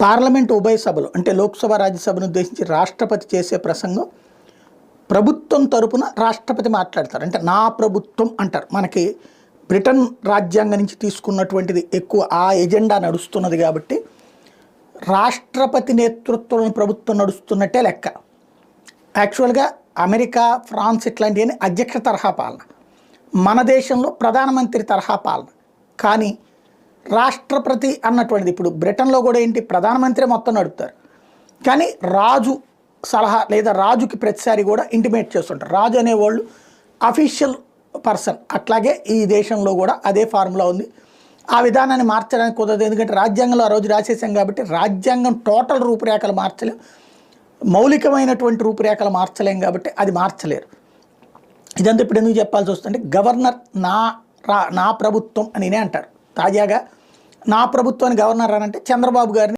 Parliament ఉభయ సభలు అంటే లోక్సభ రాజ్యసభను ఉద్దేశించి రాష్ట్రపతి చేసే ప్రసంగం ప్రభుత్వం తరపున రాష్ట్రపతి మాట్లాడతారు. అంటే నా ప్రభుత్వం అంటారు. మనకి బ్రిటన్ రాజ్యాంగం నుంచి తీసుకున్నటువంటిది ఎక్కువ ఆ ఎజెండా నడుస్తున్నది కాబట్టి రాష్ట్రపతి నేతృత్వంలోని ప్రభుత్వం నడుస్తున్నట్టే లెక్క. యాక్చువల్గా అమెరికా, ఫ్రాన్స్ ఇట్లాంటివన్నీ అధ్యక్ష తరహా పాలన, మన దేశంలో ప్రధానమంత్రి తరహా పాలన. కానీ రాష్ట్రపతి అన్నటువంటిది ఇప్పుడు బ్రిటన్లో కూడా ఏంటి, ప్రధానమంత్రి మొత్తం నడుపుతారు. కానీ రాజు సలహా లేదా రాజుకి ప్రతిసారి కూడా ఇంటిమేట్ చేస్తుంటారు. రాజు అనేవాళ్ళు అఫీషియల్ పర్సన్. అట్లాగే ఈ దేశంలో కూడా అదే ఫార్ములా ఉంది. ఆ విధానాన్ని మార్చడానికి కుదరదు. ఎందుకంటే రాజ్యాంగంలో ఆ రోజు రాసేసాం కాబట్టి రాజ్యాంగం టోటల్ రూపురేఖలు మార్చలేం, మౌలికమైనటువంటి రూపురేఖలు మార్చలేం కాబట్టి అది మార్చలేరు. ఇదంతా ఇప్పుడు ఎందుకు చెప్పాల్సి వస్తుందంటే గవర్నర్ నా ప్రభుత్వం అని అంటారు. తాజాగా నా ప్రభుత్వాన్ని గవర్నర్ అని అంటే చంద్రబాబు గారిని